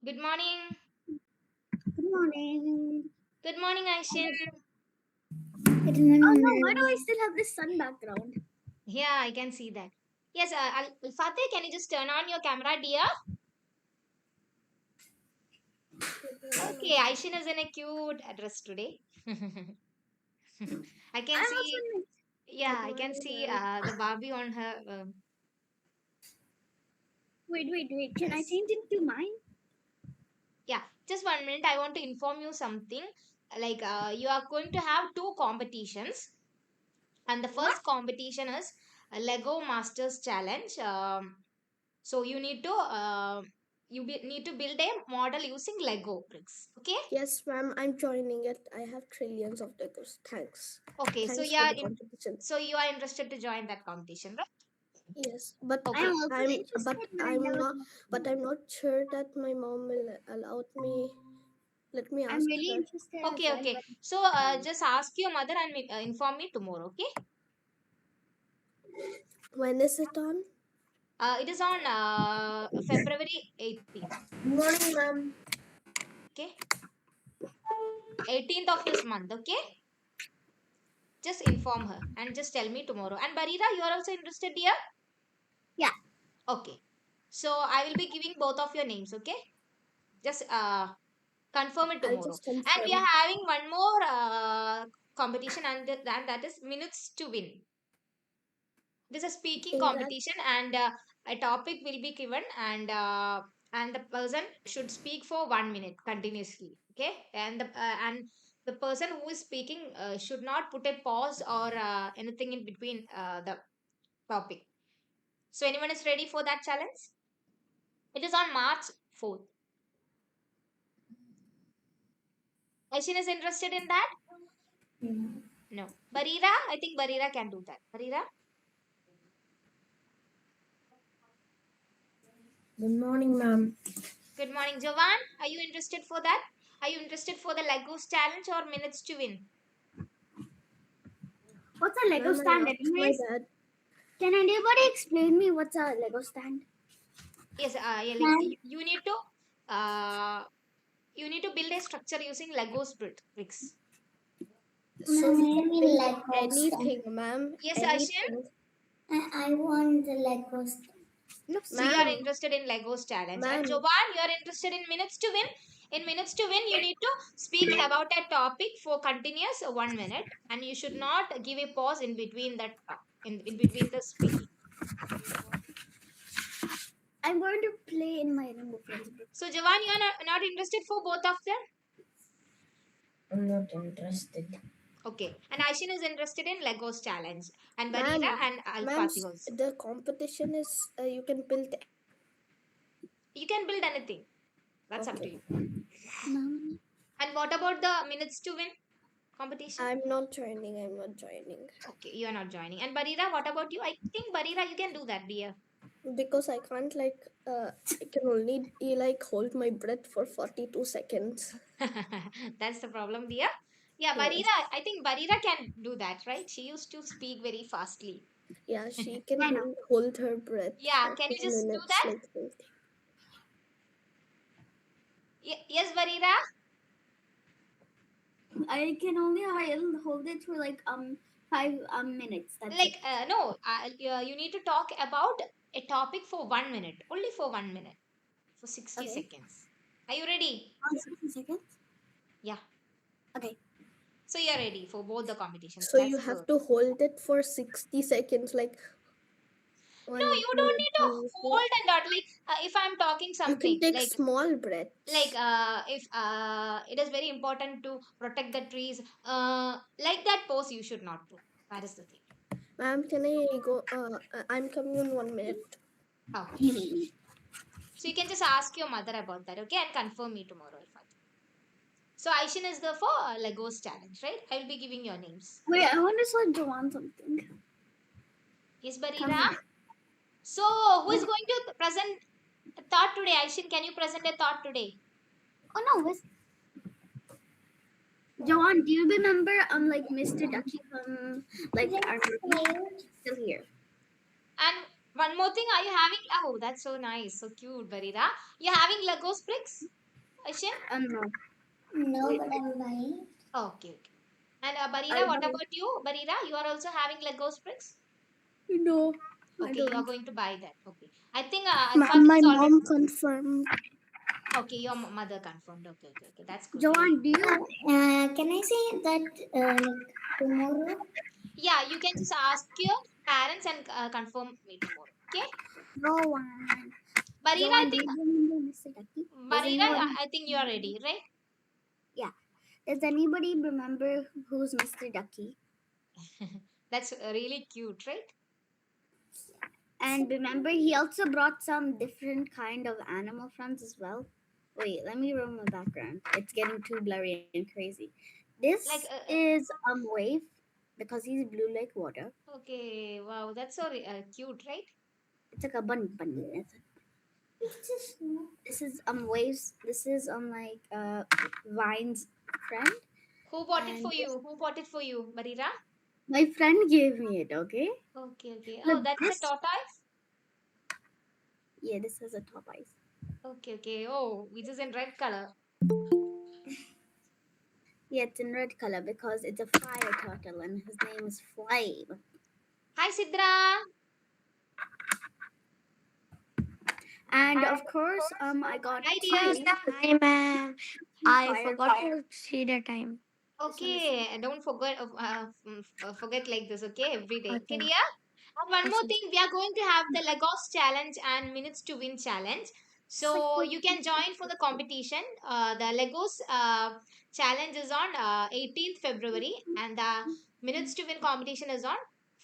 Good morning. Good morning. Good morning, Aishin. Good morning. Oh no, why do I still have this sun background? Yeah, I can see that. Yes, Fateh, can you just turn on your camera, dear? Okay, Aishin is in a cute address today. I can I'm also see, in yeah, Good I can morning, see ma'am. the Barbie on her. Wait. Can I Dress. change it to mine? Yeah, just 1 minute. I want to inform you something. You are going to have two competitions, and the What? first competition is a Lego Masters Challenge. So need to build a model using Lego bricks. Okay. Yes, ma'am, I'm joining it. I have trillions of dollars. Thanks. Okay. So Thanks you for are the competition. interested to join that competition, right? Yes, but I'm Okay. also interested, but I never. but I'm not sure that my mom will allow me. Let me I'm ask really her. interested as Okay. well, Okay. but So just ask your mother and inform me tomorrow. Okay. When is it on? It is on February 18th. Good morning, ma'am. Okay. 18th of this month. Okay. Just inform her and just tell me tomorrow. And Barira, you are also interested, dear? yeah. Okay. So I will be giving both of your names. Okay. Just confirm it I'll tomorrow. just And we are confirm. having one more competition, and that is minutes to win. This is a speaking In that, competition, and a topic will be given, and the person should speak for 1 minute continuously. Okay, and the person who is speaking should not put a pause or anything in between the topic. So anyone is ready for that challenge? It is on March 4th. Ashin is interested in that? No. Barira, I think Barira can do that. Barira? good morning, ma'am. Good morning. Jovan, are you interested for that? Are you interested for the Legos challenge or minutes to win? What's a Lego Ma'am, stand, I asked my anyways? dad. Can anybody explain me what's a Lego stand? Yes, yeah, like Ma'am, uh, you need to build a structure using Legos bricks. So we I can mean build Lego stand. anything, ma'am. Yes, Ashin. Anything. I want the Lego stand. No, So you are ma'am. interested in Legos challenge, and Ma'am. Jovan, you are interested in minutes to win. In minutes to win, you need to speak about a topic for continuous 1 minute, and you should not give a pause in between that in between the speaking. I'm going to play in my room with friends. So Jovan, you are not interested for both of them. I'm not interested. Okay, and Aishin is interested in Legos challenge, and Barira Ma'am, and Al ma'am, Fatih also. the competition is you can build. You can build anything. That's up to Okay. you. No. And what about the minutes to win competition? I'm not joining. I'm not joining Okay, you are not joining. And Barira, what about you? I think Barira, you can do that, dear. because I can't I can only hold my breath for 42 seconds. That's the problem, dear. Yeah, Yes. Barira, I think Barira can do that, right? She used to speak very fastly. Yeah, she can I know. hold her breath Yeah, for can you two just do minutes that? like this. Yes, Barira. I can only hold it for like 5 minutes. That's it. No, you need to talk about a topic for 1 minute, only for 1 minute, for 60 Okay. seconds. Are you ready? 60 seconds. Yeah. Okay. So you're ready for both the competitions. So you That's have good. to hold it for 60 seconds, like No, one, you don't two, need to three, four. hold and dot. If I'm talking You can something take small breaths. if it is very important to protect the trees, like that pose you should not do. That is the thing. Ma'am, can I go? I'm coming in 1 minute. Okay. So you can just ask your mother about that, okay, and confirm me tomorrow if I. So Aishin is the for Legos challenge, right? I will be giving your names. Wait, I want to show Joanne something. Yes, Come Barira. here. So who is going to present a thought today? Aishin, can you present a thought today? Oh no, Joanne, do you remember like Mr. Ducky from like our movie? Still here. And One more thing, are you having? Oh, that's so nice, so cute, Barira. You're having Lego bricks, Ashin? No. No, but I'm buying. Okay, okay. And I Barira, what don't. about you? Barira, you are also having Lego bricks? No, I Okay, you are don't. going to buy that. Okay. I think Alfat My is already. mom confirmed. Okay, your mother confirmed. Okay, okay, okay. That's good. Very Joanne, do you? Can I say that tomorrow? Yeah, you can just ask your parents and confirm me tomorrow. Okay, Joanne. Barira, I Joanne, do think you remember Mr. Ducky? Does Barira, anyone? I think you are ready, right? Yeah. Does anybody remember who's Mr. Ducky? That's really cute, right? And remember, he also brought some different kind of animal friends as well. Wait, let me remove my background. It's getting too blurry and crazy. This Like, is Wave because he's blue like water. okay, wow, that's so cute, right? It's like a bunny. It's just no. This is Waves. This is like Vine's friend, Who bought it and for you? Who bought it for you, Barira? my friend gave me it. Okay, Okay, okay. look Oh, that's a this. tortoise. Yeah, this has a top eyes. Okay, okay. Oh, which is in red color. Yeah, it's in red color because it's a fire turtle, and his name is Flame. Hi, Sidra. And of course, I got Hi, dear. two Hi, ma'am. I fire. forgot to see the time. This one is Okay, don't forget forget like this. Okay, every day. Okay, Okay. dear. And one more Okay. thing, we are going to have the Lagos challenge and minutes to win challenge. So you can join for the competition. The Lagos challenge is on 18th February and the minutes to win competition is on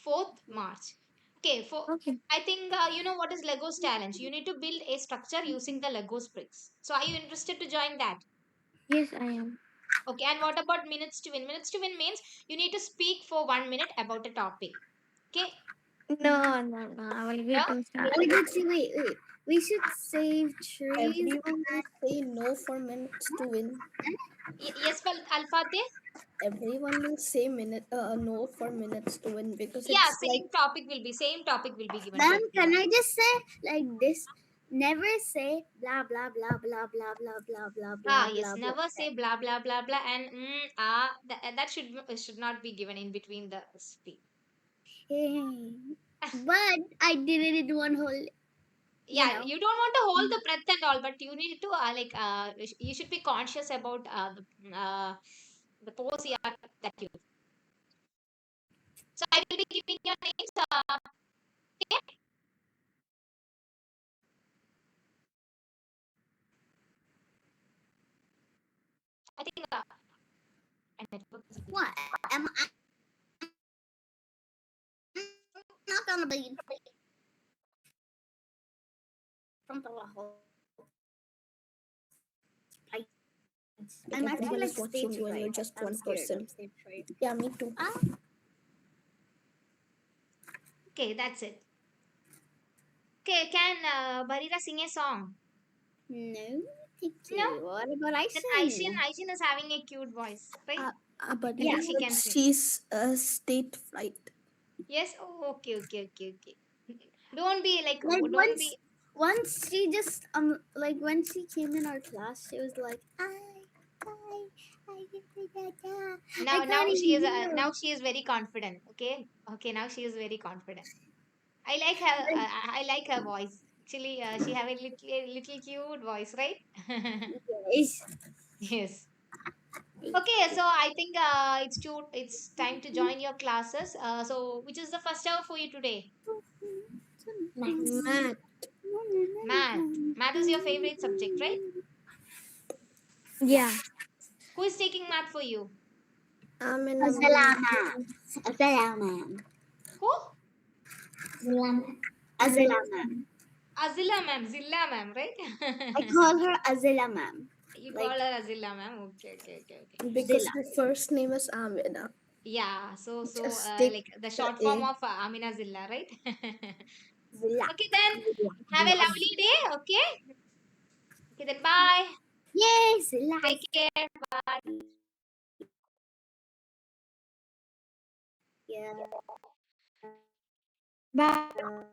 4th March. Okay, for Okay. I think you know what is Legos challenge. You need to build a structure using the Legos bricks. So are you interested to join that? Yes, I am. Okay, and what about minutes to win? Minutes to win means you need to speak for 1 minute about a topic. Okay, No, no, no. I will yeah? get to start. wait. We should save trees. Everyone will say no for minutes to win. Yes, well, Alfate? Everyone will say no for minutes to win because Yeah, it's like same topic will be given to Ma'am, can everyone. I just say like this? Never say blah blah blah blah blah blah blah blah blah Ah, yes, blah blah. never say blah blah blah blah and that should not be given in between the speak. Hey. But I did it in one whole, you Yeah, know. you don't want to hold the breath and all, but you need to you should be conscious about the pose you are that you. So I will be giving your names. Okay? I think my network is a bit. What? Am I not gonna be from the whole? I'm everyone actually is like watching stage you and you're fright. just I'm one scared person. of stage fright. Yeah, me too. Okay, that's it. Okay, can Barira sing a song? No, thank No? you. What about I Then sing? Aishin is having a cute voice, right? But I Yeah. think she said can sing. she's state fright. Yes? Oh, okay, okay, okay, okay. Don't be like, Like don't be. once she just like when she came in our class, she was like, I Now, can't even hear. now she is very confident. Okay, okay. Now she is very confident. I like her. Like, I like her voice. Actually, she have a little cute voice, right? yes. Yes. Okay, so I think it's time to join your classes. So which is the first hour for you today? Max. Matt, Math. Math is your favorite subject, right? Yeah. Who is taking math for you? I'm in Azala number ma'am. Azala ma'am. Who? Azala ma'am. Azila ma'am, Zilla ma'am, right? I call her Azala ma'am. You call Like her Azila ma'am. Okay, okay, okay, okay. because Zilla. her first name is Amina. Yeah, Just take like the the short form A. of Amina Zilla, right? Zilla. Okay, then Zilla. have a Zilla. lovely day. Okay, okay, then bye. Yay, Zilla. Take care. Bye. Yeah. Bye.